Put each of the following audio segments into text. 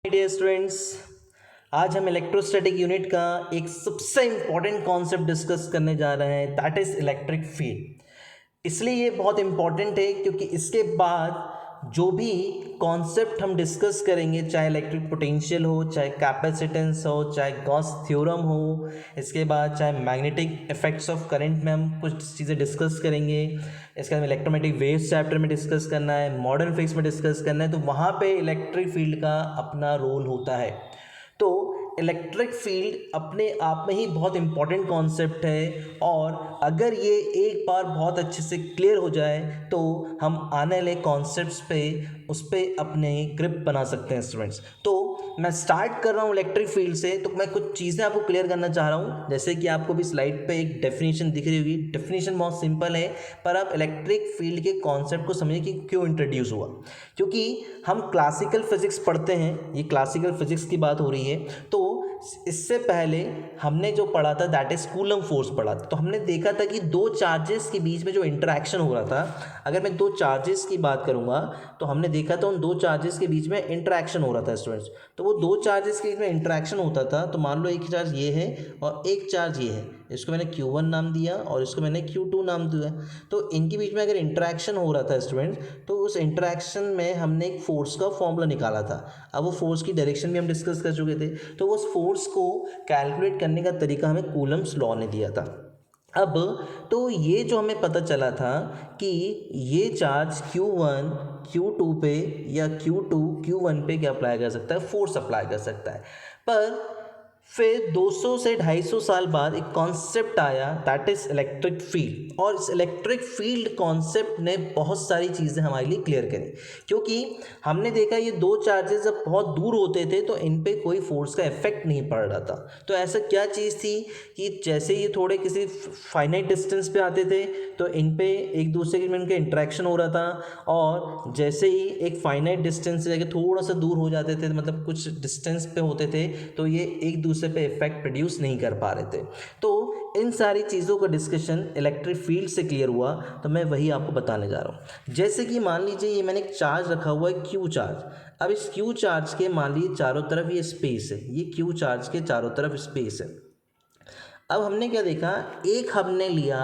Dear students, आज हम electrostatic unit का एक सबसे इम्पॉर्टेंट कॉन्सेप्ट डिस्कस करने जा रहे हैं, दैट इज़ इलेक्ट्रिक फील्ड। इसलिए ये बहुत इम्पॉर्टेंट है क्योंकि इसके बाद जो भी कॉन्सेप्ट हम डिस्कस करेंगे, चाहे इलेक्ट्रिक पोटेंशियल हो, चाहे कैपेसिटेंस हो, चाहे गॉस थ्योरम हो, इसके बाद चाहे मैग्नेटिक इफेक्ट्स ऑफ करंट में हम कुछ चीज़ें डिस्कस करेंगे, इसके बाद इलेक्ट्रोमैग्नेटिक वेव्स चैप्टर में डिस्कस करना है, मॉडर्न फिजिक्स में डिस्कस करना है, तो वहाँ पे इलेक्ट्रिक फील्ड का अपना रोल होता है। तो इलेक्ट्रिक फील्ड अपने आप में ही बहुत इम्पॉर्टेंट कॉन्सेप्ट है और अगर ये एक बार बहुत अच्छे से क्लियर हो जाए तो हम आने वाले कॉन्सेप्ट्स पे उस पर अपने ग्रिप बना सकते हैं स्टूडेंट्स। तो मैं स्टार्ट कर रहा हूँ इलेक्ट्रिक फील्ड से, तो मैं कुछ चीज़ें आपको क्लियर करना चाह रहा हूँ। जैसे कि आपको भी स्लाइड पे एक डेफिनेशन दिख रही होगी, डेफिनेशन बहुत सिंपल है, पर आप इलेक्ट्रिक फील्ड के कॉन्सेप्ट को समझिए कि क्यों इंट्रोड्यूस हुआ। क्योंकि हम क्लासिकल फिजिक्स पढ़ते हैं, ये क्लासिकल फिजिक्स की बात हो रही है, तो इससे पहले हमने जो पढ़ा था दैट इज कूलम फोर्स पढ़ा था। तो हमने देखा था कि दो चार्जेस के बीच में जो इंटरेक्शन हो रहा था, अगर मैं दो चार्जेस की बात करूंगा तो हमने देखा था उन दो चार्जेस के बीच में इंटरेक्शन हो रहा था स्टूडेंट्स। तो वो दो चार्जेस के बीच में इंटरेक्शन होता था, तो मान लो एक चार्ज ये है और एक चार्ज ये है, इसको मैंने Q1 नाम दिया और इसको मैंने Q2 नाम दिया। तो इनके बीच में अगर इंटरेक्शन हो रहा था स्टूडेंट्स, तो उस इंटरेक्शन में हमने एक फोर्स का फॉर्मूला निकाला था। अब वो फोर्स की डायरेक्शन भी हम डिस्कस कर चुके थे, तो उस फोर्स को कैलकुलेट करने का तरीका हमें कूलम्स लॉ ने दिया था। अब तो ये जो हमें पता चला था कि ये चार्ज Q1 Q2 पे या Q2 Q1 पे क्या अप्लाई कर सकता है, फोर्स अप्लाई कर सकता है। पर फिर 200 से 250 साल बाद एक कॉन्सेप्ट आया दैट इज इलेक्ट्रिक फील्ड, और इस इलेक्ट्रिक फील्ड कॉन्सेप्ट ने बहुत सारी चीज़ें हमारे लिए क्लियर करी। क्योंकि हमने देखा ये दो चार्जेस जब बहुत दूर होते थे तो इन पे कोई फोर्स का इफेक्ट नहीं पड़ रहा था। तो ऐसा क्या चीज़ थी कि जैसे ये थोड़े किसी फाइनाइट डिस्टेंस पे आते थे तो इन पे एक दूसरे में उनका इंट्रैक्शन हो रहा था, और जैसे ही एक फाइनाइट डिस्टेंस से जाके थोड़ा सा दूर हो जाते थे, मतलब कुछ डिस्टेंस पे होते थे, तो ये एक दूसरे पे इफेक्ट प्रोड्यूस नहीं कर पा रहे थे। तो इन सारी चीज़ों का डिस्कशन इलेक्ट्रिक फील्ड से क्लियर हुआ, तो मैं वही आपको बताने जा रहा हूँ। जैसे कि मान लीजिए ये मैंने एक चार्ज रखा हुआ है Q चार्ज। अब इस Q चार्ज के मान लीजिए चारों तरफ ये स्पेस है, ये Q चार्ज के चारों तरफ स्पेस है। अब हमने क्या देखा, एक हमने लिया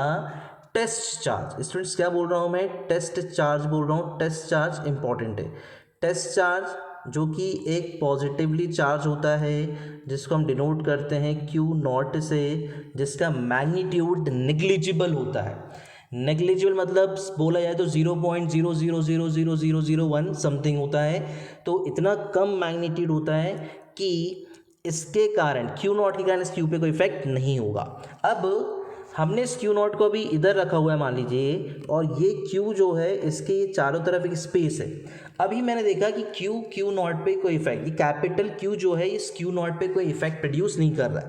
टेस्ट चार्ज। स्टूडेंट्स क्या बोल रहा हूँ मैं, टेस्ट चार्ज बोल रहा हूँ। टेस्ट चार्ज इंपॉर्टेंट है। टेस्ट चार्ज जो कि एक पॉजिटिवली चार्ज होता है, जिसको हम डिनोट करते हैं Q0 से, जिसका मैग्नीट्यूड नेग्लिजिबल होता है। नेग्लिजिबल मतलब बोला जाए तो 0.00000001 समथिंग होता है। तो इतना कम मैग्नीट्यूड होता है कि इसके कारण Q0 के कारण इस Q पे कोई इफेक्ट नहीं होगा। अब हमने इस Q0 को अभी इधर रखा हुआ है मान लीजिए, और ये Q जो है इसके ये चारों तरफ एक स्पेस है। अभी मैंने देखा कि Q0 पे कोई इफेक्ट, ये कैपिटल Q जो है इस Q0 पे कोई इफेक्ट प्रोड्यूस नहीं कर रहा है।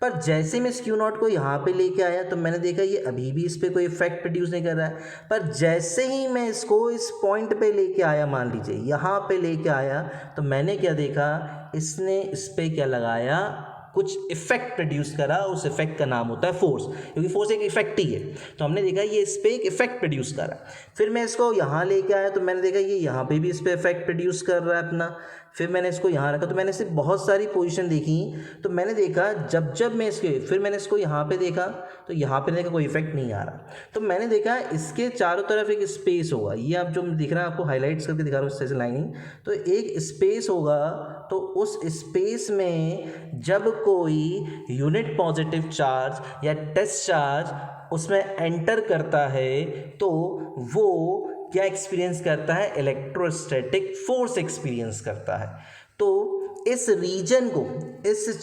पर जैसे मैं इस Q0 को यहाँ पे लेके आया तो मैंने देखा ये अभी भी इस पर कोई इफेक्ट प्रोड्यूस नहीं कर रहा है। पर जैसे ही मैं इसको इस पॉइंट पे लेके आया, मान लीजिए यहाँ पे लेके आया, तो मैंने क्या देखा, इसने इस पर क्या लगाया, कुछ इफेक्ट प्रोड्यूस करा। उस इफेक्ट का नाम होता है फोर्स, क्योंकि फोर्स एक इफेक्ट ही है। तो हमने देखा ये इस पर एक इफेक्ट प्रोड्यूस करा। फिर मैं इसको यहाँ लेके आया तो मैंने देखा ये यहाँ पे भी इस पर इफेक्ट प्रोड्यूस कर रहा है अपना। फिर मैंने इसको यहाँ रखा, तो मैंने इससे बहुत सारी पोजीशन देखी। तो मैंने देखा जब मैं इसके, फिर मैंने इसको यहाँ पे देखा तो यहाँ पे देखा कोई इफेक्ट नहीं आ रहा। तो मैंने देखा इसके चारों तरफ एक स्पेस होगा, ये आप जो दिख रहा है आपको हाईलाइट्स करके दिखा रहा हूँ जैसे लाइनिंग, तो एक स्पेस होगा। तो उस स्पेस में जब कोई यूनिट पॉजिटिव चार्ज या टेस्ट चार्ज उसमें एंटर करता है तो वो क्या एक्सपीरियंस करता है, इलेक्ट्रोस्टैटिक फोर्स एक्सपीरियंस करता है। तो इस रीजन को, इस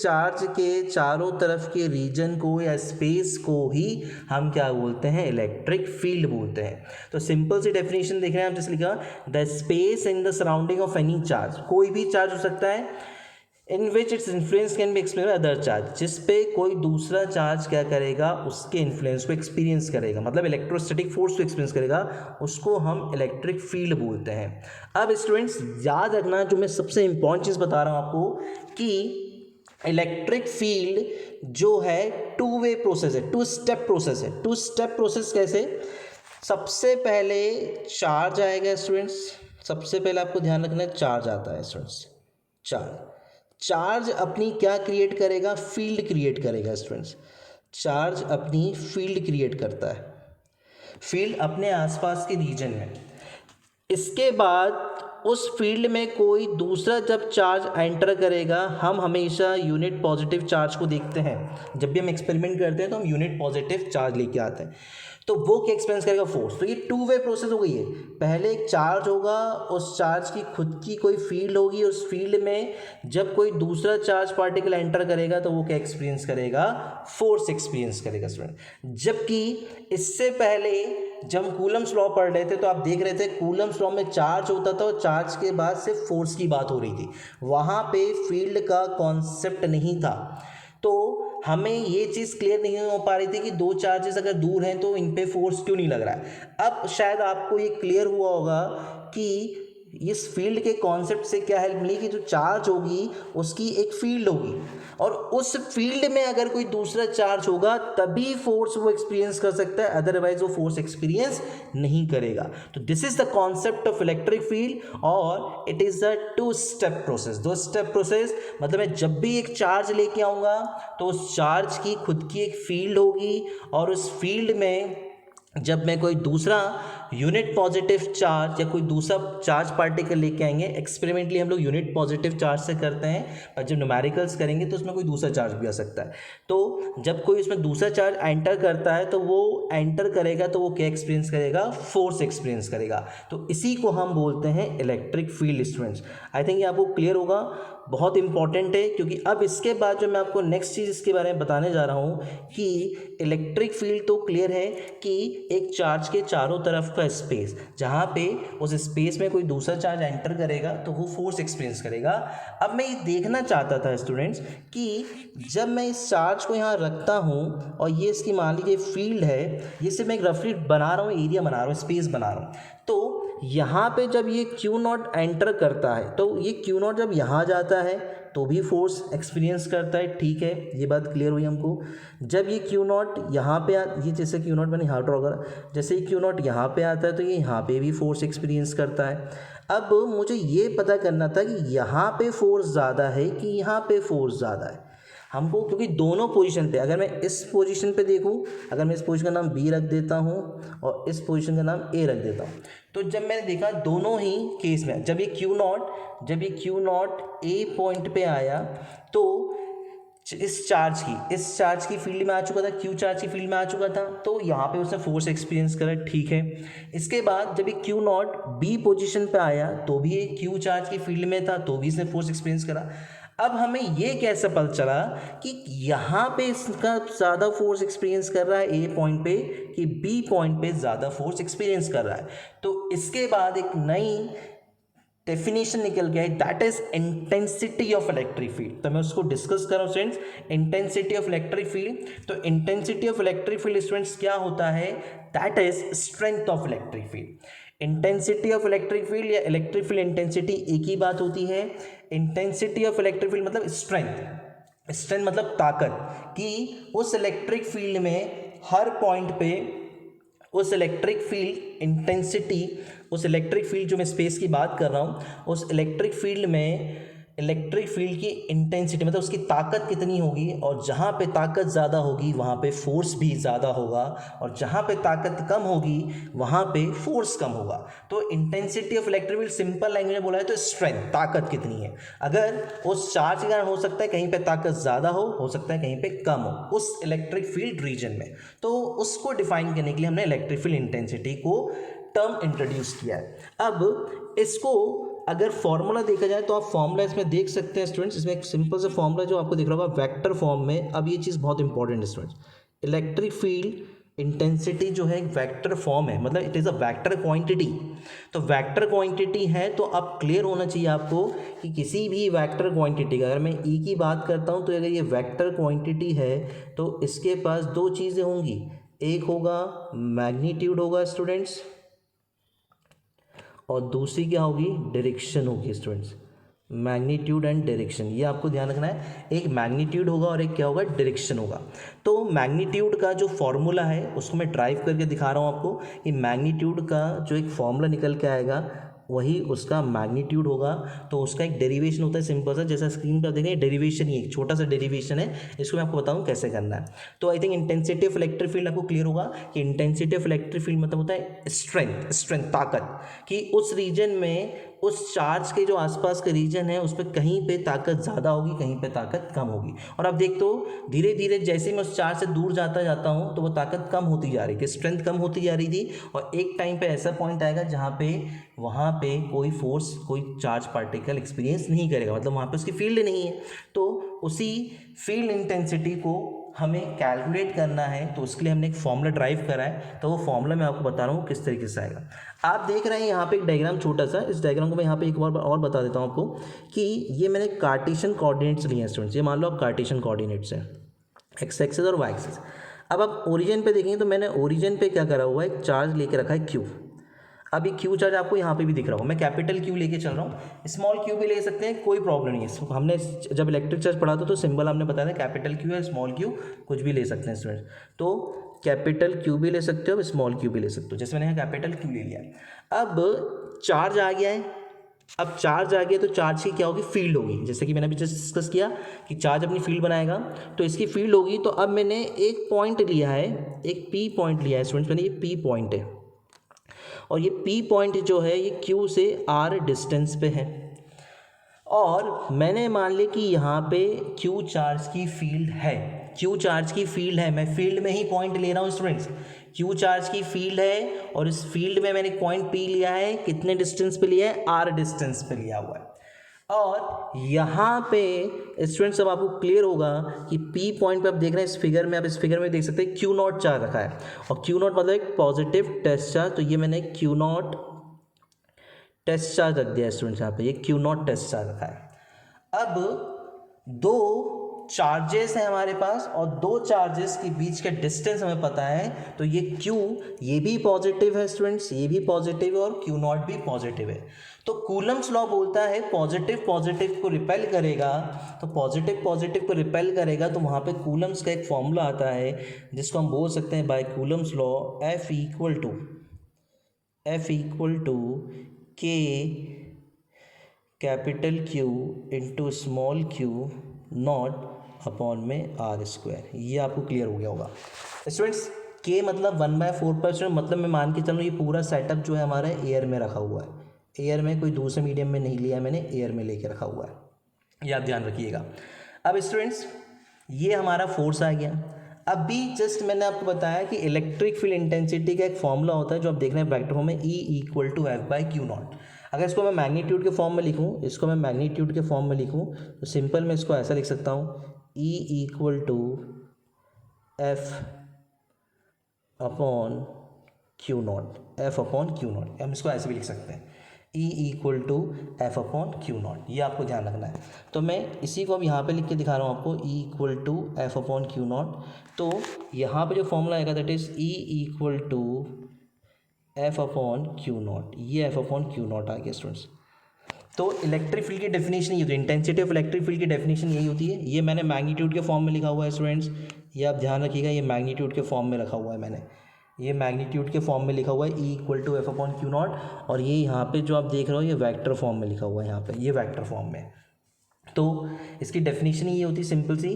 चार्ज के चारों तरफ के रीजन को या स्पेस को ही हम क्या बोलते हैं, इलेक्ट्रिक फील्ड बोलते हैं। तो सिंपल सी डेफिनेशन देख रहे हैं आप, जैसे लिखा the space in the surrounding of any charge, कोई भी चार्ज हो सकता है, in which its influence can be experience other charge, जिस पे कोई दूसरा चार्ज क्या करेगा, उसके इन्फ्लुएंस को एक्सपीरियंस करेगा, मतलब इलेक्ट्रोस्टैटिक फोर्स को एक्सपीरियंस करेगा, उसको हम इलेक्ट्रिक फील्ड बोलते हैं। अब स्टूडेंट्स याद रखना, जो मैं सबसे इंपॉर्टेंट चीज़ बता रहा हूँ आपको, कि इलेक्ट्रिक फील्ड जो है टू वे प्रोसेस है, टू स्टेप प्रोसेस है। टू स्टेप प्रोसेस कैसे, सबसे पहले चार्ज आएगा स्टूडेंट्स, सबसे पहले आपको ध्यान रखना है चार्ज आता है स्टूडेंट्स। चार्ज अपनी क्या क्रिएट करेगा, फील्ड क्रिएट करेगा स्टूडेंट्स। चार्ज अपनी फील्ड क्रिएट करता है, फील्ड अपने आसपास के रीजन में। इसके बाद उस फील्ड में कोई दूसरा जब चार्ज एंटर करेगा, हम हमेशा यूनिट पॉजिटिव चार्ज को देखते हैं। जब भी हम एक्सपेरिमेंट करते हैं तो हम यूनिट पॉजिटिव चार्ज लेके आते हैं, तो वो क्या एक्सपीरियंस करेगा, फोर्स। तो ये टू वे प्रोसेस हो गई है। पहले एक चार्ज होगा, उस चार्ज की खुद की कोई फील्ड होगी, उस फील्ड में जब कोई दूसरा चार्ज पार्टिकल एंटर करेगा तो वो क्या एक्सपीरियंस करेगा, फोर्स एक्सपीरियंस करेगा स्टूडेंट। जबकि इससे पहले जब हम कूलम्स लॉ पढ़ रहे थे तो आप देख रहे थे कूलम्स लॉ में चार्ज होता था और चार्ज के बाद से फोर्स की बात हो रही थी, वहाँ पे फील्ड का कॉन्सेप्ट नहीं था। तो हमें ये चीज़ क्लियर नहीं हो पा रही थी कि दो चार्जेस अगर दूर हैं तो इन पे फोर्स क्यों नहीं लग रहा है। अब शायद आपको ये क्लियर हुआ होगा कि इस फील्ड के कॉन्सेप्ट से क्या हेल्प मिली कि जो चार्ज होगी उसकी एक फील्ड होगी, और उस फील्ड में अगर कोई दूसरा चार्ज होगा तभी फोर्स वो एक्सपीरियंस कर सकता है, अदरवाइज वो फोर्स एक्सपीरियंस नहीं करेगा। तो this is the concept of electric field, और it is a two step process. दो स्टेप प्रोसेस मतलब मैं जब भी एक चार्ज लेके आऊँगा तो उस चार्ज की खुद की एक फील्ड होगी, और उस फील्ड में जब मैं कोई दूसरा यूनिट पॉजिटिव चार्ज या कोई दूसरा चार्ज पार्टिकल लेके आएंगे, एक्सपेरिमेंटली हम लोग यूनिट पॉजिटिव चार्ज से करते हैं, पर जब न्यूमेरिकल्स करेंगे तो उसमें कोई दूसरा चार्ज भी आ सकता है। तो जब कोई उसमें दूसरा चार्ज एंटर करता है तो वो एंटर करेगा तो वो क्या एक्सपीरियंस करेगा, फोर्स एक्सपीरियंस करेगा। तो इसी को हम बोलते हैं electric field students. I think ये आपको क्लियर होगा, बहुत इंपॉर्टेंट है, क्योंकि अब इसके बाद जो मैं आपको नेक्स्ट चीज़ इसके बारे में बताने जा रहा हूँ कि इलेक्ट्रिक फील्ड तो क्लियर है कि एक चार्ज के चारों तरफ का स्पेस, जहाँ पे उस स्पेस में कोई दूसरा चार्ज एंटर करेगा तो वो फोर्स एक्सपीरियंस करेगा। अब मैं ये देखना चाहता था स्टूडेंट्स कि जब मैं इस चार्ज को यहाँ रखता हूँ और ये इसकी मान लीजिए फील्ड है, ये सिर्फ मैं एक रफली बना रहा हूँ, एरिया बना रहा हूँ, स्पेस बना रहा हूँ, तो यहाँ पे जब ये क्यू नॉट एंटर करता है तो ये क्यू नॉट जब यहाँ जाता है तो भी फोर्स एक्सपीरियंस करता है, ठीक है, ये बात क्लियर हुई हमको। जब ये क्यू नॉट यहाँ पे ये जैसे क्यू नॉट मैंने यहाँ ड्रॉ करा, जैसे ये क्यू नॉट यहाँ पे आता है तो ये यहाँ पे भी फोर्स एक्सपीरियंस करता है। अब मुझे ये पता करना था कि यहाँ पे फोर्स ज़्यादा है कि यहाँ पे फोर्स ज़्यादा है हमको, क्योंकि दोनों पोजीशन पे, अगर मैं इस पोजीशन पे देखूं, अगर मैं इस पोजीशन का नाम बी रख देता हूं और इस पोजीशन का नाम ए रख देता हूं, तो जब मैंने देखा दोनों ही केस में जब ये क्यू नॉट ए पॉइंट पे आया तो इस चार्ज की फील्ड में आ चुका था, क्यू चार्ज की फील्ड में आ चुका था, तो यहाँ पे उसने फोर्स एक्सपीरियंस करा, ठीक है। इसके बाद जब ये क्यू नॉट बी पोजीशन पे आया तो भी ये क्यू चार्ज की फील्ड में था, तो भी इसने फोर्स एक्सपीरियंस करा। अब हमें ये कैसे पता चला कि यहाँ पे इसका ज़्यादा फोर्स एक्सपीरियंस कर रहा है ए पॉइंट पे कि बी पॉइंट पे ज़्यादा फोर्स एक्सपीरियंस कर रहा है। तो इसके बाद एक नई डेफिनेशन निकल गया है, that is intensity of electric field. तो मैं उसको डिस्कस कर रहा हूँ students, intensity of electric field. तो intensity of electric field students क्या होता है, that is strength of electric field. Intensity of electric field या इलेक्ट्रिक फील्ड इंटेंसिटी एक ही बात होती है। इंटेंसिटी ऑफ इलेक्ट्रिक फील्ड मतलब स्ट्रेंथ मतलब ताकत, कि उस इलेक्ट्रिक फील्ड में हर पॉइंट पे उस इलेक्ट्रिक फील्ड इंटेंसिटी, उस इलेक्ट्रिक फील्ड जो मैं स्पेस की बात कर रहा हूँ, उस इलेक्ट्रिक फील्ड में इलेक्ट्रिक फील्ड की इंटेंसिटी मतलब उसकी ताकत कितनी होगी, और जहाँ पे ताकत ज़्यादा होगी वहाँ पे फोर्स भी ज़्यादा होगा, और जहाँ पे ताकत कम होगी वहाँ पे फोर्स कम होगा। तो intensity of electric field simple language में बोला है तो स्ट्रेंथ, ताकत कितनी है। अगर उस चार्ज के कारण हो सकता है कहीं पे ताकत ज़्यादा हो सकता है कहीं पे कम हो उस इलेक्ट्रिक फील्ड रीजन में, तो उसको डिफाइन करने के लिए हमने इलेक्ट्रिक फील्ड इंटेंसिटी को टर्म इंट्रोड्यूस किया है। अब इसको अगर फॉर्मूला देखा जाए तो आप फॉर्मूला इसमें देख सकते हैं स्टूडेंट्स, इसमें एक सिंपल सा फॉर्मूला जो आपको दिख रहा होगा वेक्टर फॉर्म में। अब ये चीज़ बहुत इंपॉर्टेंट है स्टूडेंट्स, इलेक्ट्रिक फील्ड इंटेंसिटी जो है एक वेक्टर फॉर्म है, मतलब it is a vector quantity. तो वेक्टर क्वांटिटी है तो अब क्लियर होना चाहिए आपको कि किसी भी वेक्टर क्वांटिटी का, अगर मैं ई की बात करता हूँ तो अगर ये वेक्टर क्वांटिटी है तो इसके पास दो चीज़ें होंगी, एक होगा मैग्नीट्यूड होगा स्टूडेंट्स, और दूसरी क्या होगी, डायरेक्शन होगी स्टूडेंट्स। मैग्नीट्यूड एंड डायरेक्शन, ये आपको ध्यान रखना है, एक मैग्नीट्यूड होगा और एक क्या होगा, डायरेक्शन होगा। तो मैग्नीट्यूड का जो फॉर्मूला है उसको मैं ड्राइव करके दिखा रहा हूँ आपको कि मैग्नीट्यूड का जो एक फॉर्मूला निकल के आएगा वही उसका मैग्नीट्यूड होगा। तो उसका एक डेरिवेशन होता है सिंपल सा, जैसा स्क्रीन पर आप देख रहे हैं डेरिवेशन ही एक छोटा सा डेरिवेशन है, इसको मैं आपको बताऊँ कैसे करना है। तो I think intensity of electric field आपको क्लियर होगा कि इंटेंसिटी ऑफ इलेक्ट्रिक फील्ड मतलब होता है स्ट्रेंथ ताकत, कि उस रीजन में उस चार्ज के जो आसपास के रीजन है उस पर कहीं पे ताकत ज़्यादा होगी, कहीं पे ताकत कम होगी। और आप देखते हो धीरे धीरे जैसे मैं उस चार्ज से दूर जाता हूँ तो वो ताकत कम होती जा रही थी, स्ट्रेंथ कम होती जा रही थी, और एक टाइम पे ऐसा पॉइंट आएगा जहाँ पे वहाँ पे कोई फोर्स, कोई चार्ज पार्टिकल एक्सपीरियंस नहीं करेगा, मतलब वहाँ पे उसकी फील्ड नहीं है। तो उसी फील्ड इंटेंसिटी को हमें कैलकुलेट करना है, तो उसके लिए हमने एक फॉर्मूला ड्राइव करा है, तो वो फॉर्मूला मैं आपको बता रहा हूँ किस तरीके से आएगा। आप देख रहे हैं यहाँ पे एक डायग्राम छोटा सा, इस डायग्राम को मैं यहाँ पे एक बार और बता देता हूँ आपको कि ये मैंने कार्टेशियन कोऑर्डिनेट्स लिए हैं स्टूडेंट्स। ये मान लो आप कार्टेशियन कोऑर्डिनेट्स हैं, एक्स एक्सिस और वाई एक्सिस। अब आप ओरिजिन पे देखेंगे तो मैंने ओरिजिन पे क्या करा हुआ है, एक चार्ज लेके रखा है क्यू। अभी क्यू चार्ज आपको यहाँ पे भी दिख रहा हो, मैं कैपिटल क्यू लेके चल रहा हूँ, स्मॉल क्यू भी ले सकते हैं, कोई प्रॉब्लम नहीं है। हमने जब इलेक्ट्रिक चार्ज पढ़ा था तो सिंबल हमने बताया था कैपिटल क्यू है, स्मॉल क्यू कुछ भी ले सकते हैं स्टूडेंट। तो कैपिटल क्यू भी ले सकते हो, स्मॉल क्यू भी ले सकते हो, जैसे मैंने यहाँ कैपिटल क्यू ले लिया। अब चार्ज आ गया है, अब चार्ज आ गया तो चार्ज की क्या होगी, फील्ड होगी, जैसे कि मैंने अभी जस्ट डिस्कस किया कि चार्ज अपनी फील्ड बनाएगा तो इसकी फील्ड होगी। तो अब मैंने एक पॉइंट लिया है, एक पी पॉइंट लिया है स्टूडेंट्स, मैंने ये पी पॉइंट है, और ये पी पॉइंट जो है ये क्यू से आर डिस्टेंस पे है, और मैंने मान लिया कि यहाँ पे क्यू चार्ज की फील्ड है, क्यू चार्ज की फील्ड है, मैं फील्ड में ही पॉइंट ले रहा हूँ स्टूडेंट्स, क्यू चार्ज की फील्ड है, और इस फील्ड में मैंने पॉइंट पी लिया है, कितने डिस्टेंस पे लिया है, आर डिस्टेंस पे लिया हुआ है। और यहाँ पे स्टूडेंट्स अब आपको क्लियर होगा कि पी पॉइंट पे आप देख रहे हैं इस फिगर में, आप इस फिगर में देख सकते हैं क्यू नॉट चार्ज रखा है, और क्यू नॉट मतलब एक पॉजिटिव टेस्ट चार्ज, तो ये मैंने क्यू नॉट टेस्ट चार्ज रख दिया स्टूडेंट्स, यहाँ पे ये क्यू नॉट टेस्ट चार्ज रखा है। अब दो चार्जेस हैं हमारे पास, और दो चार्जेस के बीच का डिस्टेंस हमें पता है, तो ये Q ये भी पॉजिटिव है स्टूडेंट्स, ये भी पॉजिटिव है, और Q नॉट भी पॉजिटिव है। तो कूलम्स लॉ बोलता है पॉजिटिव पॉजिटिव को रिपेल करेगा, तो पॉजिटिव पॉजिटिव को रिपेल करेगा, तो वहाँ पे कूलम्स का एक फॉर्मूला आता है जिसको हम बोल सकते हैं by Coulomb's law F equal to K capital Q into small q not upon में आर स्क्वायर। ये आपको क्लियर हो गया होगा स्टूडेंट्स। के मतलब 1/4, मतलब मैं मान के चलूँ ये पूरा सेटअप जो है हमारा एयर में रखा हुआ है, एयर में, कोई दूसरे मीडियम में नहीं लिया मैंने, एयर में लेके रखा हुआ है, ये आप ध्यान रखिएगा। अब स्टूडेंट्स ये हमारा फोर्स आ गया। अभी जस्ट मैंने आपको बताया कि इलेक्ट्रिक फील्ड इंटेंसिटी का एक फॉर्मूला होता है जो आप देख रहे हैं वेक्टर फॉर्म में, E इक्वल टू F/Q0। अगर इसको मैं मैग्नीट्यूड के फॉर्म में लिखूँ, इसको मैं मैग्नीट्यूड के फॉर्म में लिखूँ तो सिंपल मैं इसको ऐसा लिख सकता हूँ, E equal to F upon Q0, F upon Q0, हम इसको ऐसे भी लिख सकते हैं, E equal to F upon Q0, ये आपको ध्यान रखना है। तो मैं इसी को अब यहाँ पे लिख के दिखा रहा हूँ आपको, E equal to F upon Q0। तो यहाँ पे जो फॉर्मूला आएगा that is E equal to F upon Q0, ये F अपॉन Q0 आ गया स्टूडेंट्स। तो इलेक्ट्रिक फील्ड की डेफिनेशन ये होती है, इंटेंसिटी ऑफ इलेक्ट्रिक फील्ड की डेफिनेशन यही होती है। ये मैंने मैग्नीट्यूड के फॉर्म में लिखा हुआ है स्टूडेंट्स, ये आप ध्यान रखिएगा, ये मैग्नीट्यूड के फॉर्म में रखा हुआ है मैंने, ये मैग्नीट्यूड के फॉर्म में लिखा हुआ है E equal to F upon Q0, और ये यहाँ पे जो आप देख रहे हो ये वेक्टर फॉर्म में लिखा हुआ है, यहाँ पे ये वेक्टर फॉर्म में। तो इसकी डेफिनेशन ये होती है सिंपल सी,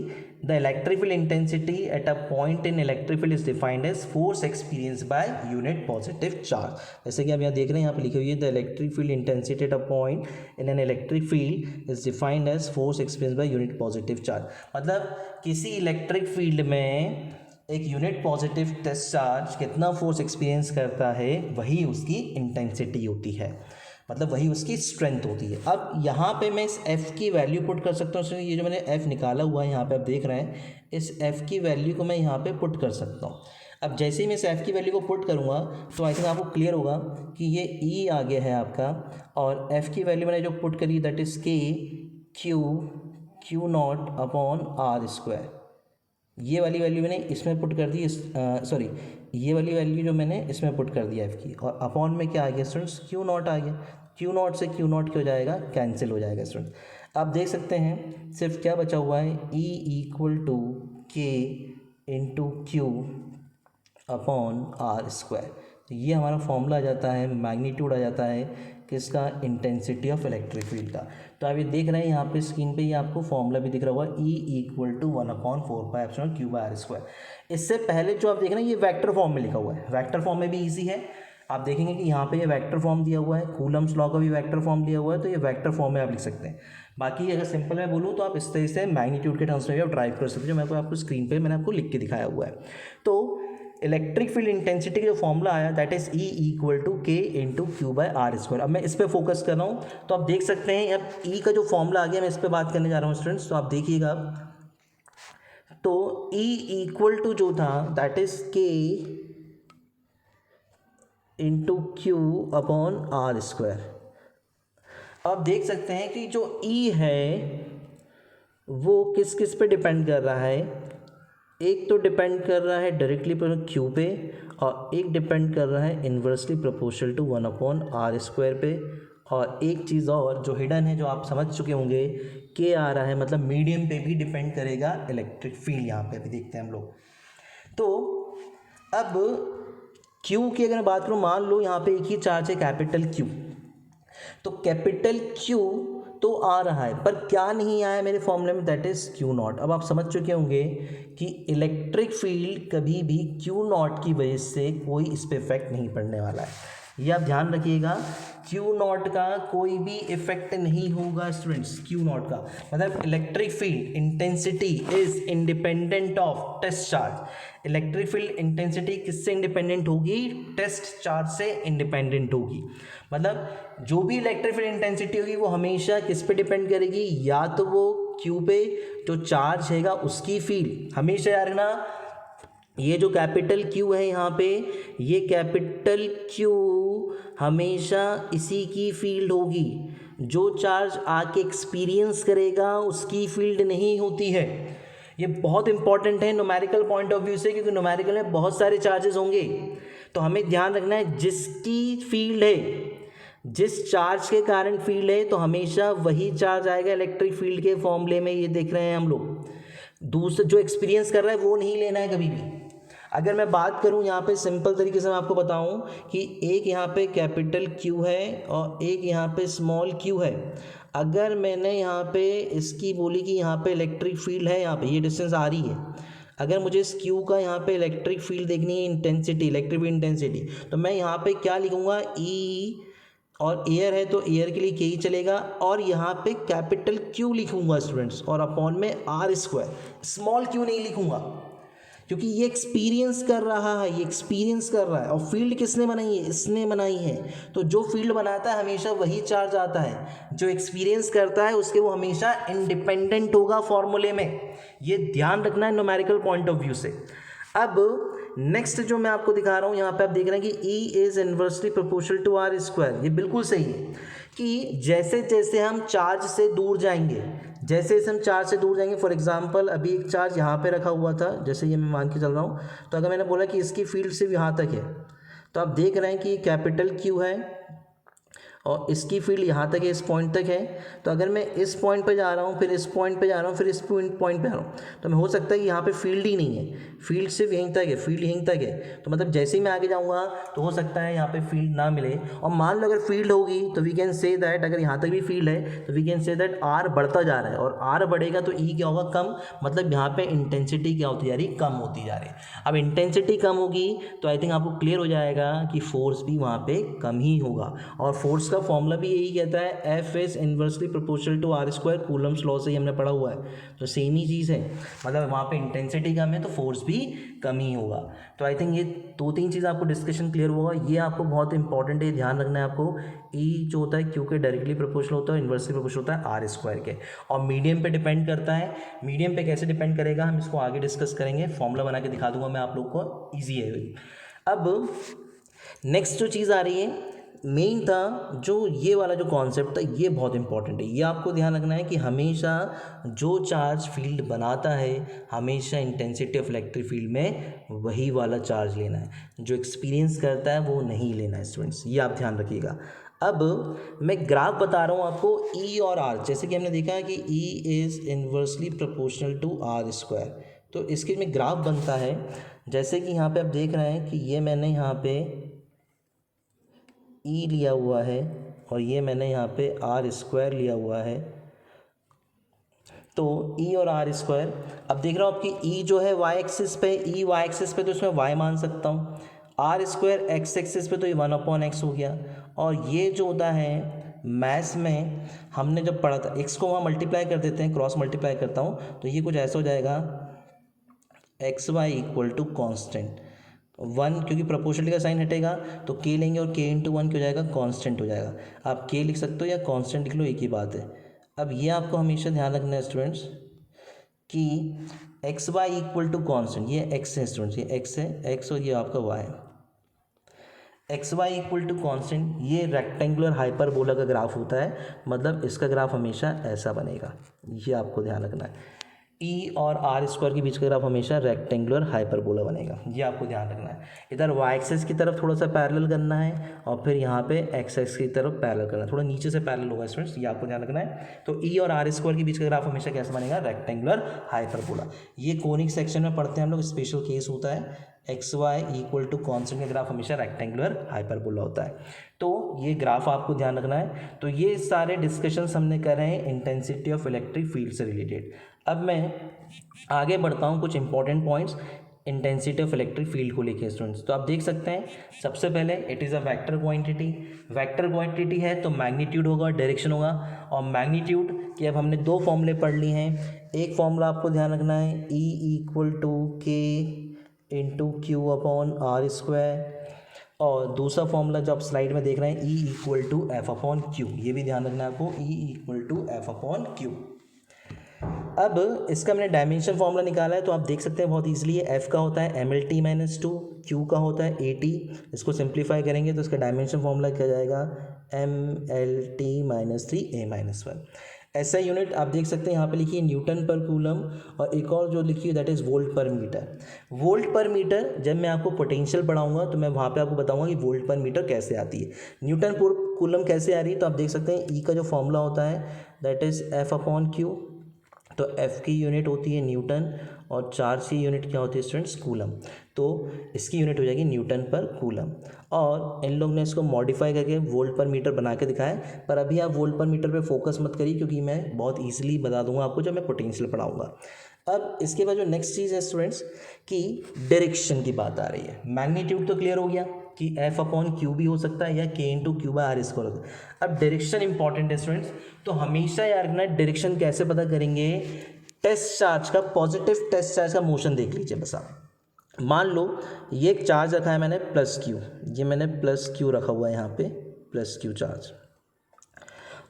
the electric field intensity at a point in electric field is defined as force experience by unit positive charge. जैसे कि आप यहाँ देख रहे हैं, यहाँ पे लिखी हुई है the electric field intensity at a point in an electric field is defined as force experience by unit positive charge. मतलब किसी इलेक्ट्रिक फील्ड में एक यूनिट पॉजिटिव टेस्ट चार्ज कितना फोर्स एक्सपीरियंस करता है, वही उसकी इंटेंसिटी होती है, मतलब वही उसकी स्ट्रेंथ होती है। अब यहाँ पे मैं इस F की वैल्यू पुट कर सकता हूँ, ये जो मैंने F निकाला हुआ है यहाँ पे आप देख रहे हैं, इस F की वैल्यू को मैं यहाँ पे पुट कर सकता हूँ। अब जैसे ही मैं इस F की वैल्यू को पुट करूँगा तो आई थिंक आपको क्लियर होगा कि ये E आ गया है आपका, और F की वैल्यू मैंने जो पुट करी that is K Q0 upon are square. ये वाली वैल्यू मैंने इसमें पुट कर दी, सॉरी ये वाली वैल्यू जो मैंने इसमें पुट कर दिया F की, और अपॉन में क्या आ गया स्टूडेंट्स, Q0 आ गया। Q0 से Q0 क्या हो जाएगा, कैंसिल हो जाएगा स्टूडेंट्स। आप देख सकते हैं सिर्फ क्या बचा हुआ है, E equal to K into Q upon are square. तो ये हमारा फॉर्मूला आ जाता है, मैग्नीट्यूड आ जाता है किसका, इंटेंसिटी ऑफ इलेक्ट्रिक फील्ड का। तो आप ये देख रहे हैं यहाँ पे स्क्रीन पे ये आपको फॉर्मूला भी दिख रहा होगा, E=1/4πε/Q/r²। इससे पहले जो आप देख रहे हैं ये वेक्टर फॉर्म में लिखा हुआ है, वेक्टर फॉर्म में भी ईजी है। आप देखेंगे कि यहाँ पे ये वेक्टर फॉर्म दिया हुआ है, कूलम्स लॉ का भी वेक्टर फॉर्म दिया हुआ है, तो ये वेक्टर फॉर्म में आप लिख सकते हैं। बाकी अगर सिंपल में बोलूँ तो आप इस तरह से मैग्नीट्यूड के टर्म्स में भी आप ड्राइव कर सकते हो, जो मैं आपको स्क्रीन पे मैंने आपको लिख के दिखाया हुआ है। तो इलेक्ट्रिक फील्ड इंटेंसिटी का जो फॉर्मूला आया दैट इज E=K×Q/r²। अब मैं इस पर फोकस कर रहा हूँ, तो आप देख सकते हैं अब E का जो फॉर्मूला आ गया, मैं इस पर बात करने जा रहा हूँ स्टूडेंट्स, तो आप देखिएगा। तो E जो था दैट इज K×Q/r²। आप देख सकते हैं कि जो E है वो किस किस पे डिपेंड कर रहा है। एक तो डिपेंड कर रहा है डायरेक्टली Q पे, और एक डिपेंड कर रहा है इन्वर्सली प्रोपोर्शनल टू 1/r² पे, और एक चीज़ और जो हिडन है, जो आप समझ चुके होंगे, K आ रहा है, मतलब मीडियम पे भी डिपेंड करेगा इलेक्ट्रिक फील्ड। यहाँ पे भी देखते हैं हम लोग। तो अब Q की अगर मैं बात करूँ, मान लो यहाँ पे एक ही चार्ज है कैपिटल Q, तो कैपिटल Q तो आ रहा है, पर क्या नहीं आया मेरे फॉर्मूले में, दैट इज Q0। अब आप समझ चुके होंगे कि इलेक्ट्रिक फील्ड कभी भी Q0 की वजह से कोई इस पर इफेक्ट नहीं पड़ने वाला है, ये आप ध्यान रखिएगा। Q0 का कोई भी इफेक्ट नहीं होगा स्टूडेंट्स, Q0 का मतलब electric field intensity is independent of test charge. Electric field intensity किससे इंडिपेंडेंट होगी, टेस्ट चार्ज से इंडिपेंडेंट होगी। मतलब जो भी इलेक्ट्रिक फील्ड इंटेंसिटी होगी वो हमेशा किस पे डिपेंड करेगी, या तो वो Q पे जो चार्ज हैगा उसकी फील्ड, हमेशा याद रखना ये जो कैपिटल Q है यहाँ पे, ये कैपिटल Q हमेशा इसी की फील्ड होगी। जो चार्ज आके एक्सपीरियंस करेगा उसकी फील्ड नहीं होती है। ये बहुत इंपॉर्टेंट है न्यूमेरिकल पॉइंट ऑफ व्यू से, क्योंकि न्यूमेरिकल में बहुत सारे चार्जेस होंगे, तो हमें ध्यान रखना है जिसकी फील्ड है, जिस चार्ज के कारण फील्ड है, तो हमेशा वही चार्ज आएगा इलेक्ट्रिक फील्ड के फॉर्मूले में। ये देख रहे हैं हम लोग, दूसरा जो एक्सपीरियंस कर रहा है वो नहीं लेना है कभी भी। अगर मैं बात करूं यहाँ पे सिंपल तरीके से मैं आपको बताऊं कि एक यहाँ पे कैपिटल Q है और एक यहाँ पे स्मॉल q है। अगर मैंने यहाँ पे इसकी बोली कि यहाँ पे इलेक्ट्रिक फील्ड है, यहाँ पे ये डिस्टेंस आ रही है, अगर मुझे इस Q का यहाँ पे इलेक्ट्रिक फील्ड देखनी है, इंटेंसिटी, इलेक्ट्रिक फील्ड इंटेंसिटी, तो मैं यहाँ पे क्या लिखूँगा, E, और एयर है तो एयर के लिए K ही चलेगा, और यहाँ पे कैपिटल Q लिखूँगा स्टूडेंट्स, और अपॉन में r², स्मॉल q नहीं लिखूँगा, क्योंकि ये एक्सपीरियंस कर रहा है, ये एक्सपीरियंस कर रहा है। और फील्ड किसने बनाई है, इसने बनाई है। तो जो फील्ड बनाता है हमेशा वही चार्ज आता है, जो एक्सपीरियंस करता है उसके वो हमेशा इंडिपेंडेंट होगा फॉर्मूले में। ये ध्यान रखना है न्यूमेरिकल पॉइंट ऑफ व्यू से। अब नेक्स्ट जो मैं आपको दिखा रहा हूँ, यहाँ पे आप देख रहे हैं कि E is inversely proportional to r²। ये बिल्कुल सही है कि जैसे जैसे हम चार्ज से दूर जाएंगे, जैसे जैसे हम चार्ज से दूर जाएंगे, फॉर एग्जांपल अभी एक चार्ज यहाँ पे रखा हुआ था, जैसे ये मैं मान के चल रहा हूँ, तो अगर मैंने बोला कि इसकी फील्ड सिर्फ यहाँ तक है, तो आप देख रहे हैं कि कैपिटल Q है और इसकी फील्ड यहाँ तक है, इस पॉइंट तक है। तो अगर मैं इस पॉइंट पे जा रहा हूँ, फिर इस पॉइंट पे जा रहा हूँ, फिर इस पॉइंट पे आ रहा हूँ, तो मैं हो सकता है कि यहाँ पे फील्ड ही नहीं है, फील्ड सिर्फ यहीं तक है, फील्ड यहीं तक है। तो मतलब जैसे ही मैं आगे जाऊँगा तो हो सकता है यहाँ पे फील्ड ना मिले। और मान लो अगर फील्ड होगी तो वी कैन से दैट, अगर यहाँ तक भी फील्ड है तो we can say that R बढ़ता जा रहा है, और R बढ़ेगा तो E क्या होगा, कम। मतलब यहाँ पे इंटेंसिटी क्या होती जा रही है, कम होती जा रही है। अब इंटेंसिटी कम होगी तो आई थिंक आपको क्लियर हो जाएगा कि फोर्स भी वहाँ पे कम ही होगा। और फोर्स का फॉर्मूला भी यही कहता है, F is inversely proportional to r², Coulomb's law से ही हमने पढ़ा हुआ है, तो सेम ही चीज़ है। मतलब वहाँ पे इंटेंसिटी कम है तो फोर्स भी कम ही होगा। तो आई थिंक ये दो तीन चीज़ आपको डिस्कशन क्लियर होगा। ये आपको बहुत इंपॉर्टेंट है, ध्यान रखना है आपको। E जो होता है Q के डायरेक्टली प्रोपोर्शनल होता है, इन्वर्सली प्रोपोर्शनल होता है r² के, और मीडियम पे डिपेंड करता है। मीडियम पे कैसे डिपेंड करेगा हम इसको आगे डिस्कस करेंगे, फॉर्मूला बना के दिखा दूंगा मैं आप लोग को, ईजी है। अब नेक्स्ट जो चीज़ आ रही है मेन था, जो ये वाला जो कॉन्सेप्ट था ये बहुत इंपॉर्टेंट है। ये आपको ध्यान रखना है कि हमेशा जो चार्ज फील्ड बनाता है हमेशा इंटेंसिटी ऑफ इलेक्ट्रिक फील्ड में वही वाला चार्ज लेना है, जो एक्सपीरियंस करता है वो नहीं लेना है स्टूडेंट्स, ये आप ध्यान रखिएगा। अब मैं ग्राफ बता रहा हूँ आपको E और R, जैसे कि हमने देखा है कि E is inversely proportional to r², तो इसके में ग्राफ बनता है। जैसे कि यहाँ पे आप देख रहे हैं कि ये मैंने यहाँ पे E लिया हुआ है और ये मैंने यहाँ पे आर स्क्वायर लिया हुआ है, तो ई और आर स्क्वायर। अब देख रहा हूँ आपकी ई जो है वाई एक्सिस पे, ई वाई एक्सिस पे तो इसमें वाई मान सकता हूँ, आर स्क्वायर एक्स एक्सिस पे तो ये 1/x हो गया। और ये जो होता है मैथ्स में हमने जब पढ़ा था, एक्स को वहाँ मल्टीप्लाई कर देते हैं, क्रॉस मल्टीप्लाई करता हूँ तो ये कुछ ऐसा हो जाएगा x Y equal to constant 1, क्योंकि प्रोपोर्शनलिटी का साइन हटेगा तो के लेंगे और के इंटू 1 क्या हो जाएगा, कांस्टेंट हो जाएगा। आप के लिख सकते हो या कांस्टेंट लिख लो, एक ही बात है। अब ये आपको हमेशा ध्यान रखना है स्टूडेंट्स कि X Y equal to constant, ये एक्स है स्टूडेंट्स, ये एक्स है, एक्स और ये आपका वाई है। X Y equal to constant, ये रेक्टेंगुलर हाइपरबोला का ग्राफ होता है, मतलब इसका ग्राफ हमेशा ऐसा बनेगा, ये आपको ध्यान रखना है। ई और आर स्क्वायर के बीच का ग्राफ हमेशा रेक्टेंगुलर हाइपरबोला बनेगा, ये आपको ध्यान रखना है। इधर वाई एक्सिस की तरफ थोड़ा सा पैरेलल करना है और फिर यहाँ पे एक्स एक्सिस की तरफ पैरेलल करना है, थोड़ा नीचे से पैरेलल होगा स्टूडेंट्स, ये आपको ध्यान रखना है। तो ई और आर स्क्वायर के बीच का ग्राफ हमेशा कैसा बनेगा, रेक्टेंगुलर हाइपरबोला। ये कोनिक सेक्शन में पढ़ते हैं हम लोग, स्पेशल केस होता है, X Y equal to constant का ग्राफ हमेशा रेक्टेंगुलर हाइपरबोला होता है। तो ये ग्राफ आपको ध्यान रखना है। तो ये सारे डिस्कशंस हमने कर रहे हैं इंटेंसिटी ऑफ इलेक्ट्रिक फील्ड से रिलेटेड। अब मैं आगे बढ़ता हूँ, कुछ important points intensity of electric field को लेके स्टूडेंट्स। तो आप देख सकते हैं सबसे पहले it is a vector quantity. Vector quantity है तो मैग्नीट्यूड होगा, डायरेक्शन होगा। और मैग्नीट्यूड के अब हमने दो फॉर्मूले पढ़ लिए हैं। एक फॉर्मूला आपको ध्यान रखना है, E equal to K into Q upon are square, और दूसरा फॉर्मूला जो आप स्लाइड में देख रहे हैं E equal to F upon Q, ये भी ध्यान रखना है आपको, E equal to F upon Q. अब इसका मैंने डायमेंशन फॉर्मूला निकाला है, तो आप देख सकते हैं बहुत ईजिली है, एफ का होता है M L T minus 2, Q का होता है ए टी। इसको सिंप्लीफाई करेंगे तो इसका डायमेंशन फॉर्मूला क्या जाएगा, एम एल टी माइनस 3 ए माइनस 1। ऐसा यूनिट आप देख सकते हैं यहाँ पे लिखी है न्यूटन पर कूलम, और एक और जो लिखी है दैट इज़ वोल्ट पर मीटर। वोल्ट पर मीटर जब मैं आपको पोटेंशियल पढ़ाऊंगा तो मैं वहाँ पे आपको बताऊंगा कि वोल्ट पर मीटर कैसे आती है, न्यूटन पर कूलम कैसे आ रही है। तो आप देख सकते हैं ई का जो फॉर्मूला होता है that is F upon Q, तो एफ की यूनिट होती है न्यूटन और चार्ज की यूनिट क्या होती है स्टूडेंट्स, कूलम। तो इसकी यूनिट हो जाएगी न्यूटन पर कूलम। और इन लोग ने इसको मॉडिफाई करके वोल्ट पर मीटर बना के दिखाया है, पर अभी आप वोल्ट पर मीटर पे फोकस मत करिए क्योंकि मैं बहुत ईजिली बता दूंगा आपको जब मैं पोटेंशियल पढ़ाऊंगा। अब इसके बाद जो नेक्स्ट चीज़ है स्टूडेंट्स कि डायरेक्शन की बात आ रही है। मैग्नीट्यूड तो क्लियर हो गया कि एफ अपॉन क्यू भी हो सकता है या K into Q by R square होता है। अब डायरेक्शन इंपॉर्टेंट है स्टूडेंट्स, तो हमेशा यार ना डायरेक्शन कैसे पता करेंगे, टेस्ट चार्ज का, पॉजिटिव टेस्ट चार्ज का मोशन देख लीजिए बस आप। मान लो ये एक चार्ज रखा है मैंने प्लस क्यू, ये मैंने प्लस क्यू रखा हुआ है यहाँ पे, प्लस क्यू चार्ज,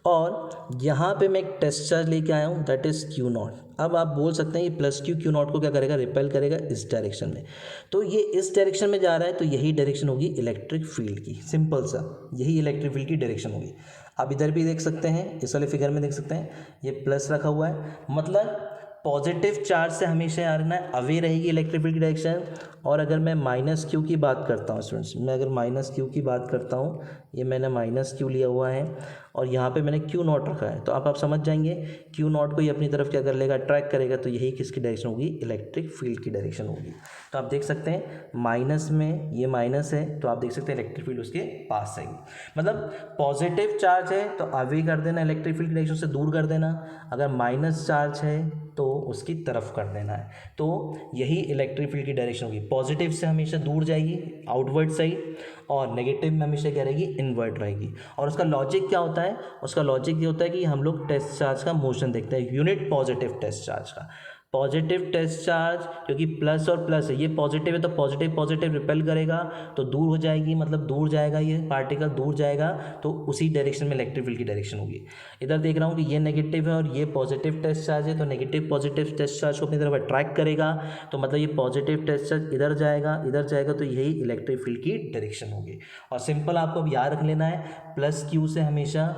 और यहाँ पे मैं एक टेस्ट चार्ज लेके आया हूँ दैट इज़ क्यू नॉट। अब आप बोल सकते हैं ये प्लस क्यू क्यू नॉट को क्या करेगा, रिपेल करेगा इस डायरेक्शन में। तो ये इस डायरेक्शन में जा रहा है तो यही डायरेक्शन होगी इलेक्ट्रिक फील्ड की, सिंपल सा यही इलेक्ट्रिक फील्ड की डायरेक्शन होगी। आप इधर भी देख सकते हैं, इस वाले फिगर में देख सकते हैं ये प्लस रखा हुआ है, मतलब पॉजिटिव चार्ज से हमेशा यार ना अवे रहेगी इलेक्ट्रिक फील्ड की डायरेक्शन। और अगर मैं माइनस क्यू की बात करता हूँ स्टूडेंट्स, मैं अगर माइनस क्यू की बात करता हूँ, ये मैंने माइनस क्यू लिया हुआ है और यहाँ पे मैंने क्यू नॉट रखा है, तो आप समझ जाएंगे क्यू नॉट को ये अपनी तरफ क्या कर लेगा, अट्रैक्ट करेगा, तो यही किसकी डायरेक्शन होगी, इलेक्ट्रिक फील्ड की डायरेक्शन होगी। तो आप देख सकते हैं माइनस में ये माइनस है तो आप देख सकते हैं इलेक्ट्रिक फील्ड उसके पास आएगी, मतलब पॉजिटिव चार्ज है तो अवे कर देना, इलेक्ट्रिक फील्ड की डायरेक्शन से दूर कर देना, अगर माइनस चार्ज है तो उसकी तरफ कर देना है। तो यही इलेक्ट्रिक फील्ड की डायरेक्शन होगी, पॉजिटिव से हमेशा दूर जाएगी आउटवर्ड साइड, और नेगेटिव में हमेशा क्या रहेगी, इनवर्ट रहेगी। और उसका लॉजिक क्या होता है, उसका लॉजिक ये होता है कि हम लोग टेस्ट चार्ज का मोशन देखते हैं, यूनिट पॉजिटिव टेस्ट चार्ज का। पॉजिटिव टेस्ट चार्ज क्योंकि प्लस और प्लस है, ये पॉजिटिव है तो पॉजिटिव पॉजिटिव रिपेल करेगा तो दूर हो जाएगी, मतलब दूर जाएगा, ये पार्टिकल दूर जाएगा तो उसी डायरेक्शन में इलेक्ट्रिक फील्ड की डायरेक्शन होगी। इधर देख रहा हूँ कि ये नेगेटिव है और ये पॉजिटिव टेस्ट चार्ज है, तो नेगेटिव पॉजिटिव टेस्ट चार्ज को अपनी तरफ अट्रैक्ट करेगा, तो मतलब ये पॉजिटिव टेस्ट चार्ज इधर जाएगा तो यही इलेक्ट्रिक फील्ड की डायरेक्शन होगी। और सिंपल आपको अब याद रख लेना है, प्लस क्यू से हमेशा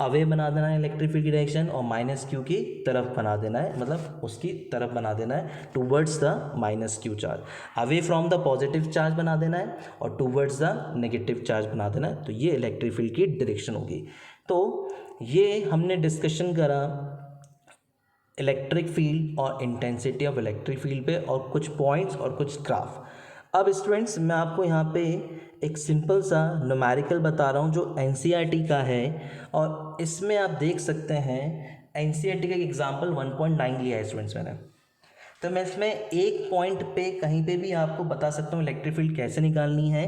अवे बना देना है इलेक्ट्रिक फील्ड की डायरेक्शन, और माइनस क्यू की तरफ बना देना है, मतलब उसकी तरफ बना देना है towards the minus Q charge, away from the positive charge बना देना है और टूवर्ड्स द नेगेटिव चार्ज बना देना है, तो ये इलेक्ट्रिक फील्ड की डायरेक्शन होगी। तो ये हमने डिस्कशन करा इलेक्ट्रिक फील्ड और इंटेंसिटी ऑफ इलेक्ट्रिक फील्ड पे, और कुछ पॉइंट्स और कुछ ग्राफ। अब स्टूडेंट्स मैं आपको यहाँ पे एक सिंपल सा न्यूमेरिकल बता रहा हूँ जो एनसीईआरटी का है, और इसमें आप देख सकते हैं एनसीईआरटी का एग्जाम्पल 1.9 लिया है स्टूडेंट्स मैंने। तो मैं इसमें एक पॉइंट पे कहीं पे भी आपको बता सकता हूँ इलेक्ट्रिक फील्ड कैसे निकालनी है,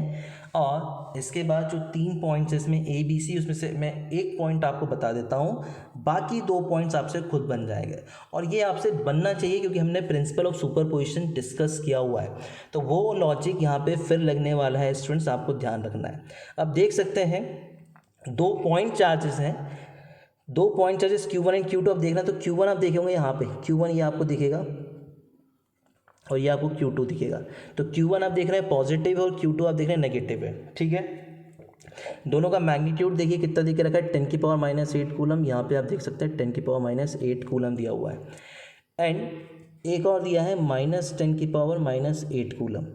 और इसके बाद जो 3 पॉइंट्स है इसमें ए बी सी, उसमें से मैं एक पॉइंट आपको बता देता हूँ, बाकी 2 पॉइंट्स आपसे खुद बन जाएंगे। और ये आपसे बनना चाहिए क्योंकि हमने प्रिंसिपल ऑफ सुपरपोजिशन डिस्कस किया हुआ है, तो वो लॉजिक यहाँ पे फिर लगने वाला है स्टूडेंट्स, आपको ध्यान रखना है। अब देख सकते हैं 2 पॉइंट चार्जेस हैं, 2 point charges Q1 and Q2 आप देखना, तो Q1 आप देखेंगे यहाँ पे, Q1 ये आपको दिखेगा और ये आपको Q2 दिखेगा। तो Q1 आप देख रहे हैं पॉजिटिव और Q2 आप देख रहे हैं नेगेटिव है, ठीक है। दोनों का मैग्नीट्यूड देखिए कितना दिख रखा है, 10⁻⁸ कूलम, यहाँ पे आप देख सकते हैं 10⁻⁸ कूलम दिया हुआ है। एंड एक और दिया है -10⁻⁸ कूलम,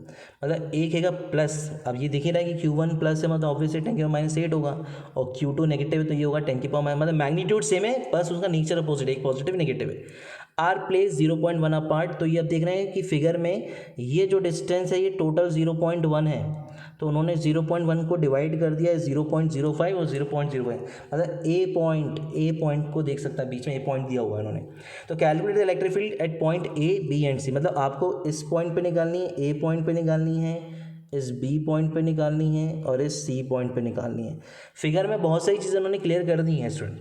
मतलब एक है प्लस। अब ये दिख रहा है कि Q1 प्लस है, मतलब ऑब्वियसली 10⁻⁸ होगा, और Q2 नेगेटिव है तो ये होगा 10⁻, मतलब मैग्नीट्यूड सेम है, बस उसका नेचर अपोजिट, एक पॉजिटिव नेगेटिव है। आर प्लेस 0.1 अपार्ट, तो ये आप देख रहे हैं कि फिगर में ये जो डिस्टेंस है ये टोटल 0.1 है, तो उन्होंने 0.1 को डिवाइड कर दिया है 0.05 और 0.05, मतलब ए पॉइंट को देख सकता है, बीच में ए पॉइंट दिया हुआ है उन्होंने। तो calculate the electric field at point A B and C, मतलब आपको इस पॉइंट पे निकालनी है, ए पॉइंट पे निकालनी है, इस बी पॉइंट पे निकालनी है और इस सी पॉइंट पे निकालनी है। फिगर में बहुत सारी चीज़ें उन्होंने क्लियर कर दी हैं स्टूडेंट,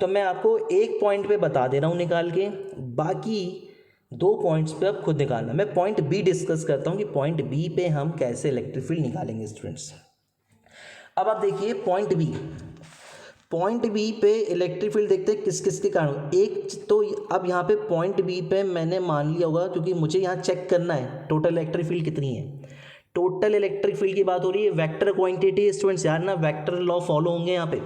तो मैं आपको एक पॉइंट पे बता दे रहा हूँ निकाल के, बाकी 2 पॉइंट्स पे अब खुद निकालना। मैं पॉइंट बी डिस्कस करता हूँ कि पॉइंट बी पे हम कैसे इलेक्ट्रिक फील्ड निकालेंगे स्टूडेंट्स। अब आप देखिए पॉइंट बी पे इलेक्ट्रिक फील्ड देखते हैं किस किस के कारण। एक तो अब यहाँ पे पॉइंट बी पे मैंने मान लिया होगा, क्योंकि मुझे यहाँ चेक करना है टोटल इलेक्ट्रिक फील्ड कितनी है। टोटल इलेक्ट्रिक फील्ड की बात हो रही है, वेक्टर क्वांटिटी स्टूडेंट्स, यार ना वेक्टर लॉ फॉलो होंगे यहाँ पे।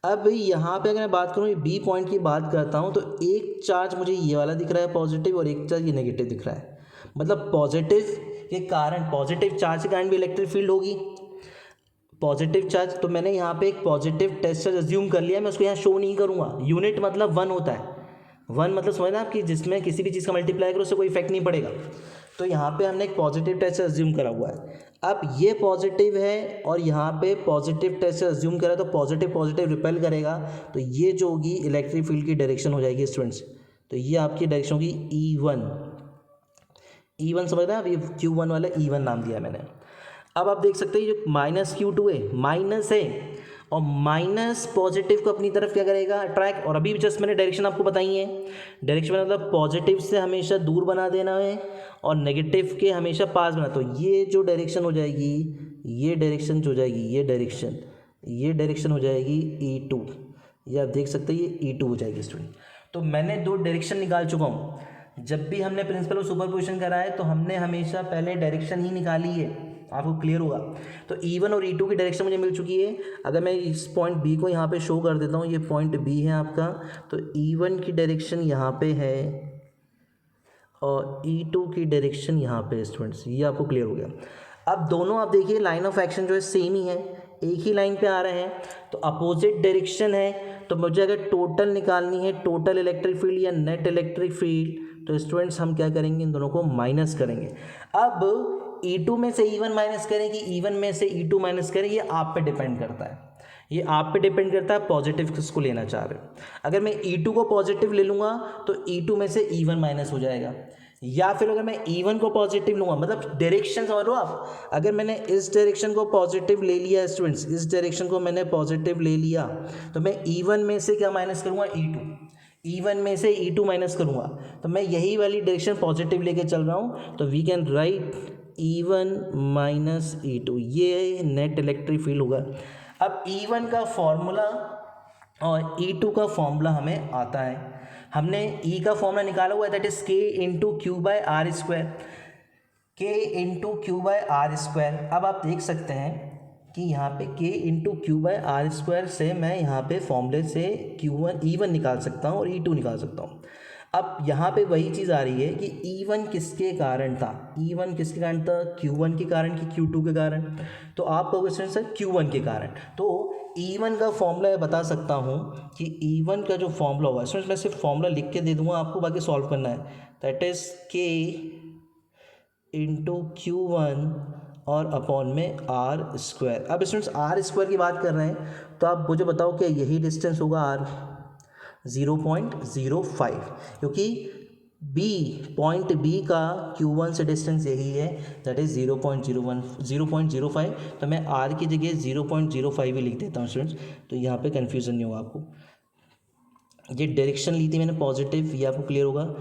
अब यहाँ पे अगर मैं बात करूँ बी पॉइंट की बात करता हूँ, तो एक चार्ज मुझे ये वाला दिख रहा है पॉजिटिव और एक चार्ज ये नेगेटिव दिख रहा है, मतलब पॉजिटिव के कारण, पॉजिटिव चार्ज के कारण भी इलेक्ट्रिक फील्ड होगी, पॉजिटिव चार्ज। तो मैंने यहाँ पे एक पॉजिटिव टेस्ट चार्ज अज्यूम कर लिया, मैं उसको यहाँ शो नहीं करूँगा। यूनिट मतलब 1 होता है, 1 मतलब समझना आप कि जिसमें किसी भी चीज़ का मल्टीप्लाई करो उससे कोई इफेक्ट नहीं पड़ेगा। तो यहाँ पे हमने एक पॉजिटिव टेस्ट अज्यूम करा हुआ है। अब ये पॉजिटिव है और यहाँ पे पॉजिटिव टेस्ट अज्यूम करा, तो पॉजिटिव पॉजिटिव रिपेल करेगा, तो ये जो होगी इलेक्ट्रिक फील्ड की डायरेक्शन हो जाएगी स्टूडेंट्स। तो ये आपकी डायरेक्शन होगी E1 समझ रहे हैं, अब ये Q1 वाला E1 नाम दिया मैंने। अब आप देख सकते हैं जो -Q2 है, माइनस है, और माइनस पॉजिटिव को अपनी तरफ क्या करेगा, अट्रैक्ट। और अभी जस्ट मैंने डायरेक्शन आपको बताई है, डायरेक्शन मतलब पॉजिटिव से हमेशा दूर बना देना है और नेगेटिव के हमेशा पास बना। तो ये जो डायरेक्शन हो जाएगी, ये डायरेक्शन जो हो जाएगी, ये डायरेक्शन हो जाएगी E2, ये आप देख सकते हैं ये E2 हो जाएगी स्टूडेंट। तो मैंने 2 डायरेक्शन निकाल चुका हूँ। जब भी हमने प्रिंसिपल ऑफ सुपरपोजिशन करा है तो हमने हमेशा पहले डायरेक्शन ही निकाली है, आपको क्लियर होगा। तो E1 और E2 की डायरेक्शन मुझे मिल चुकी है। अगर मैं इस पॉइंट बी को यहाँ पे शो कर देता हूँ, ये पॉइंट बी है आपका, तो E1 की डायरेक्शन यहाँ पे है और E2 की डायरेक्शन यहाँ पे स्टूडेंट्स, ये आपको क्लियर हो गया। अब दोनों आप देखिए लाइन ऑफ एक्शन जो है सेम ही है, एक ही लाइन पे आ रहे हैं, तो अपोजिट डायरेक्शन है। तो मुझे अगर टोटल निकालनी है, टोटल इलेक्ट्रिक फील्ड या नेट इलेक्ट्रिक फील्ड, तो स्टूडेंट्स हम क्या करेंगे, इन दोनों को माइनस करेंगे। अब E2 में से E1 माइनस करें कि E1 में से E2 माइनस करें, ये आप पे डिपेंड करता है, ये आप पे डिपेंड करता है पॉजिटिव किसको लेना चाह रहे हो। अगर मैं E2 को पॉजिटिव ले लूँगा तो E2 में से E1 माइनस हो जाएगा, या फिर अगर मैं E1 को पॉजिटिव लूँगा, मतलब डायरेक्शन समझ लो आप। अगर मैंने इस डायरेक्शन को पॉजिटिव ले लिया स्टूडेंट्स, इस डायरेक्शन को मैंने पॉजिटिव ले लिया, तो मैं E1 में से क्या माइनस करूँगा, E1 में से E2 माइनस करूँगा। तो मैं यही वाली डायरेक्शन पॉजिटिव लेके चल रहा हूँ, तो we can write E1 minus E2, ये नेट इलेक्ट्रिक फील्ड होगा। अब E1 का फॉर्मूला और E2 का फॉर्मूला हमें आता है, हमने E का फॉर्मूला निकाला हुआ है, that is K into Q by R square, K into Q by R square. अब आप देख सकते हैं कि यहाँ पे K into Q by R square से मैं यहाँ पे फॉर्मूले से E1 निकाल सकता हूँ और E2 निकाल सकता हूँ। अब यहाँ पे वही चीज़ आ रही है कि E1 किसके कारण था, E1 किसके कारण था, Q1 के कारण कि Q2 के कारण। तो आप कहोगे सर Q1 के कारण, तो E1 का फॉर्मूला बता सकता हूँ कि E1 का जो फॉर्मूला होगा, इसमें मैं सिर्फ फॉर्मूला लिख के दे दूँगा आपको, बाकी सॉल्व करना है, that is K into Q1 और अपॉन में आर स्क्वायर। अब स्टूडेंट्स आर स्क्वायर की बात कर रहे हैं तो आप मुझे बताओ कि यही डिस्टेंस होगा आर 0.05, क्योंकि पॉइंट बी का Q1 से डिस्टेंस यही है, दैट इज़ 0.05। तो मैं आर की जगह 0.05 ही लिख देता हूँ स्टूडेंट्स, तो यहाँ पे कन्फ्यूज़न नहीं होगा आपको। ये डायरेक्शन ली थी मैंने पॉजिटिव, ये आपको क्लियर होगा।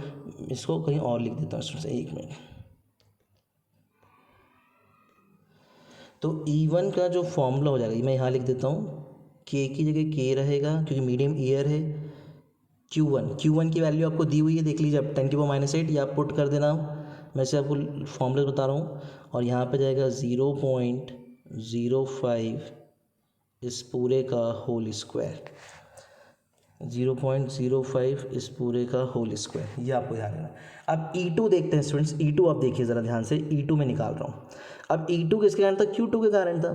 इसको कहीं और लिख देता हूँ स्टूडेंट्स, एक मिनट। तो E1 का जो फॉर्मूला हो जाएगा मैं यहाँ लिख देता हूँ, K की जगह K रहेगा क्योंकि मीडियम एयर है। Q1 की वैल्यू आपको दी हुई है, देख लीजिए आप 10⁻⁸ या आप पुट कर देना, मैं से आपको फॉर्मूला बता रहा हूँ। और यहाँ पे जाएगा 0.05 इस पूरे का होल स्क्वायर, 0.05 इस पूरे का होल स्क्वायर, ये आपको ध्यान रखना। अब E2 देखते हैं स्टूडेंट्स, E2 आप देखिए ज़रा ध्यान से, E2 में निकाल रहा हूँ। अब E2 किसके कारण था? Q2 के कारण था।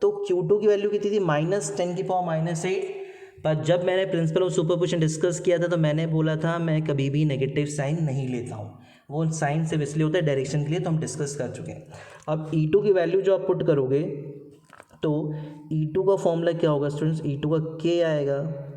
तो Q2 की वैल्यू कितनी थी? -10⁻⁸। पर जब मैंने प्रिंसिपल ऑफ सुपरपोजिशन डिस्कस किया था तो मैंने बोला था मैं कभी भी नेगेटिव साइन नहीं लेता हूँ, वो साइन सिर्फ इसलिए होता है डायरेक्शन के लिए, तो हम डिस्कस कर चुके हैं। अब E2 की वैल्यू जो आप पुट करोगे तो E2 का फॉर्मूला क्या होगा स्टूडेंट्स? E2 का K आएगा,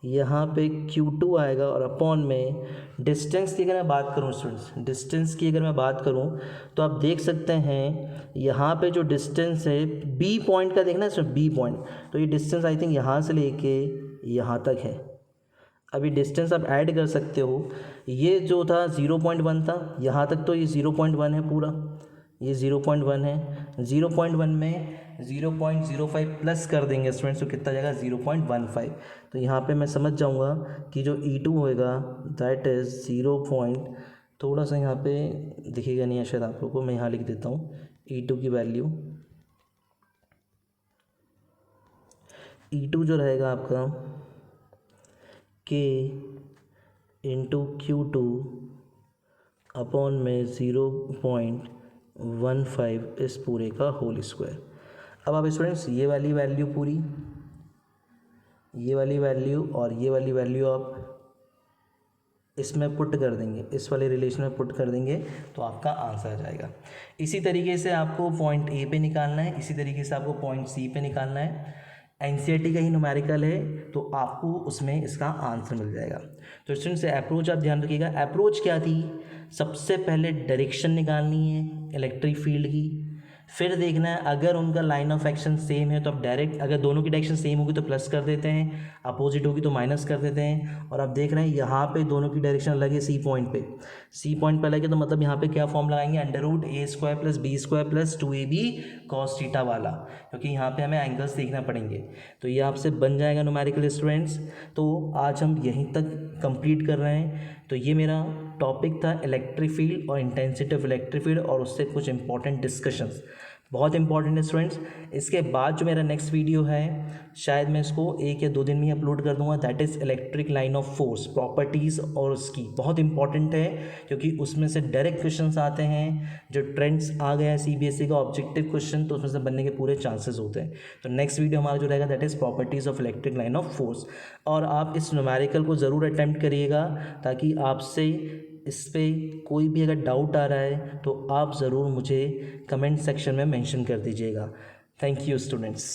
यहाँ पे Q2 आएगा, और अपॉन में डिस्टेंस की अगर मैं बात करूँ स्टूडेंट्स, डिस्टेंस की अगर मैं बात करूँ तो आप देख सकते हैं यहाँ पे जो डिस्टेंस है B पॉइंट का, देखना है इसमें B पॉइंट, तो ये डिस्टेंस आई थिंक यहाँ से लेके यहाँ तक है। अभी डिस्टेंस आप ऐड कर सकते हो, ये जो था 0.1 था, यहाँ तक तो ये 0.1 है पूरा, ये 0.1 है। 0.1 में 0.05 प्लस कर देंगे स्टूडेंट्स तो कितना जाएगा? 0.15। तो यहाँ पे मैं समझ जाऊँगा कि जो E2 होएगा दैट इज़ 0. थोड़ा सा यहाँ पे दिखेगा नहीं है शायद आप लोगों को, मैं यहाँ लिख देता हूँ E2 की वैल्यू। E2 जो रहेगा आपका K इंटू Q2 अपॉन में 0.15 इस पूरे का होल स्क्वायर। अब आप स्टूडेंट्स ये वाली वैल्यू पूरी, ये वाली वैल्यू और ये वाली वैल्यू आप इसमें पुट कर देंगे, इस वाले रिलेशन में पुट कर देंगे तो आपका आंसर आ जाएगा। इसी तरीके से आपको पॉइंट ए पे निकालना है, इसी तरीके से आपको पॉइंट सी पे निकालना है। एनसीईआरटी का ही न्यूमेरिकल है तो आपको उसमें इसका आंसर मिल जाएगा। तो स्टूडेंट्स अप्रोच आप ध्यान रखिएगा। अप्रोच क्या थी? सबसे पहले डायरेक्शन निकालनी है इलेक्ट्रिक फील्ड की, फिर देखना है अगर उनका लाइन ऑफ एक्शन सेम है तो आप डायरेक्ट, अगर दोनों की डायरेक्शन सेम होगी तो प्लस कर देते हैं, अपोजिट होगी तो माइनस कर देते हैं। और अब देख रहे हैं यहाँ पे दोनों की डायरेक्शन अलग है, सी पॉइंट पे अलग है, तो मतलब यहाँ पे क्या फॉर्म लगाएंगे? √a² + b² + 2ab cos theta वाला, क्योंकि यहाँ पे हमें एंगल्स देखना पड़ेंगे। तो ये आपसे बन जाएगा न्यूमेरिकल स्टूडेंट्स। तो आज हम यहीं तक कंप्लीट कर रहे हैं। तो ये मेरा टॉपिक था इलेक्ट्रिक फील्ड और इंटेंसिटी ऑफ इलेक्ट्रिक फील्ड और उससे कुछ इंपॉर्टेंट डिस्कशंस, बहुत इंपॉर्टेंट है स्टूडेंट्स। इसके बाद जो मेरा नेक्स्ट वीडियो है शायद मैं इसको 1 या 2 दिन में ही अपलोड कर दूंगा, that is electric line of force properties, और उसकी बहुत इंपॉर्टेंट है क्योंकि उसमें से डायरेक्ट क्वेश्चंस आते हैं। जो ट्रेंड्स आ गया है सीबीएसई का ऑब्जेक्टिव क्वेश्चन, तो उसमें से बनने के पूरे चांसेस होते हैं। तो नेक्स्ट वीडियो हमारा जो रहेगा that is properties of electric line of force. और आप इस न्यूमेरिकल को ज़रूर अटैम्प्ट करिएगा ताकि आपसे इस पर कोई भी अगर डाउट आ रहा है तो आप ज़रूर मुझे कमेंट सेक्शन में मेंशन कर दीजिएगा। Thank you students.